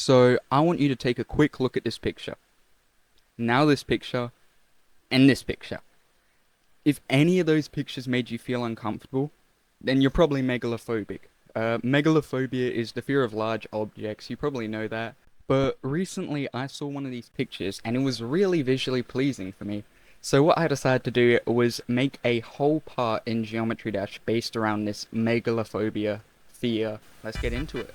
So I want you to take a quick look at this picture. Now this picture, and this picture. If any of those pictures made you feel uncomfortable, then you're probably megalophobic. Megalophobia is the fear of large objects, you probably know that. But recently I saw one of these pictures and it was really visually pleasing for me. So what I decided to do was make a whole part in Geometry Dash based around this megalophobia fear. Let's get into it.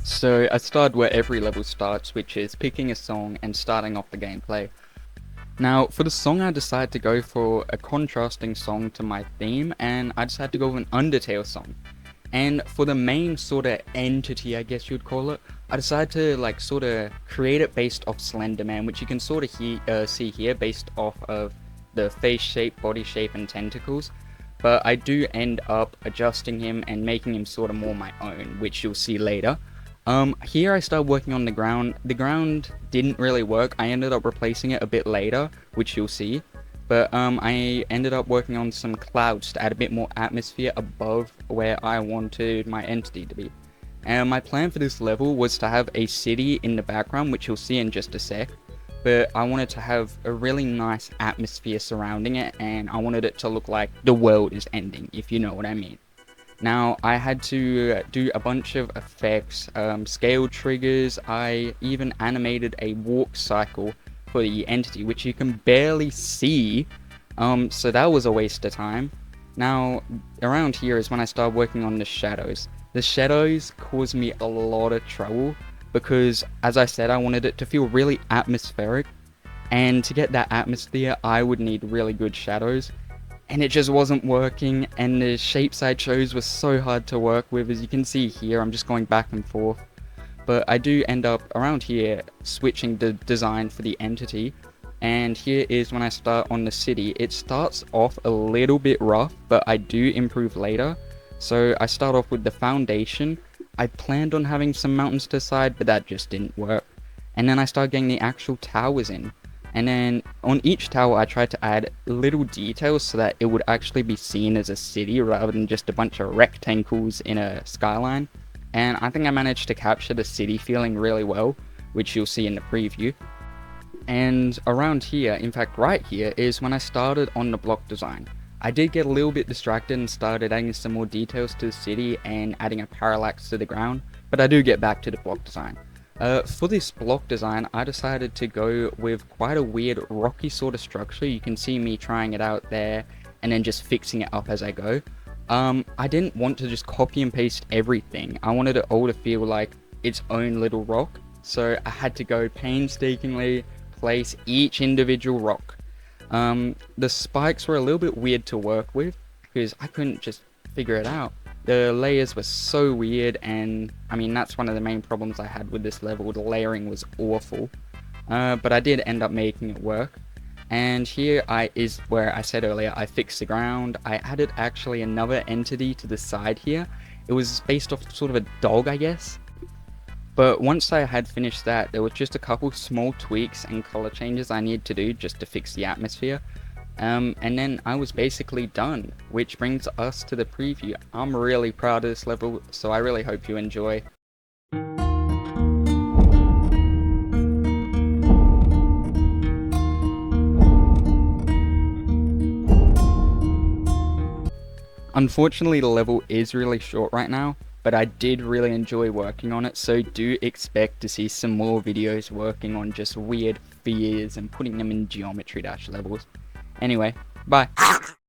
So I started where every level starts, which is picking a song and starting off the gameplay. Now, for the song I decided to go for a contrasting song to my theme, and I decided to go with an Undertale song. And for the main sort of entity, I guess you'd call it, I decided to sort of create it based off Slender Man, which you can sort of see here based off of the face shape, body shape, and tentacles. But I do end up adjusting him and making him sort of more my own, which you'll see later. Here I started working on the ground. The ground didn't really work. I ended up replacing it a bit later, which you'll see. But I ended up working on some clouds to add a bit more atmosphere above where I wanted my entity to be. And my plan for this level was to have a city in the background, which you'll see in just a sec. But I wanted to have a really nice atmosphere surrounding it, and I wanted it to look like the world is ending, if you know what I mean. Now, I had to do a bunch of effects, scale triggers. I even animated a walk cycle for the entity, which you can barely see, so that was a waste of time. Now, around here is when I started working on the shadows. The shadows caused me a lot of trouble, because, as I said, I wanted it to feel really atmospheric, and to get that atmosphere, I would need really good shadows. And it just wasn't working, and the shapes I chose were so hard to work with. As you can see here, I'm just going back and forth. But I do end up around here switching the design for the entity, and here is when I start on the city. It starts off a little bit rough, but I do improve later. So I start off with the foundation. I planned on having some mountains to the side, but that just didn't work. And then I started getting the actual towers in. And then on each tower I tried to add little details so that it would actually be seen as a city rather than just a bunch of rectangles in a skyline. And I think I managed to capture the city feeling really well, which you'll see in the preview. And around here, in fact right here, is when I started on the block design. I did get a little bit distracted and started adding some more details to the city and adding a parallax to the ground, but I do get back to the block design. For this block design, I decided to go with quite a weird rocky sort of structure. You can see me trying it out there and then just fixing it up as I go. I didn't want to just copy and paste everything. I wanted it all to feel like its own little rock. So I had to go painstakingly place each individual rock. The spikes were a little bit weird to work with because I couldn't just figure it out. The layers were so weird, and I mean that's one of the main problems I had with this level. The layering was awful, but I did end up making it work. And here is where I said earlier I fixed the ground. I added actually another entity to the side here. It was based off sort of a dog, I guess. But once I had finished that, there was just a couple small tweaks and color changes I needed to do just to fix the atmosphere. And then I was basically done, which brings us to the preview. I'm really proud of this level, so I really hope you enjoy. Unfortunately, the level is really short right now, but I did really enjoy working on it, so do expect to see some more videos working on just weird fears and putting them in Geometry Dash levels. Anyway, bye.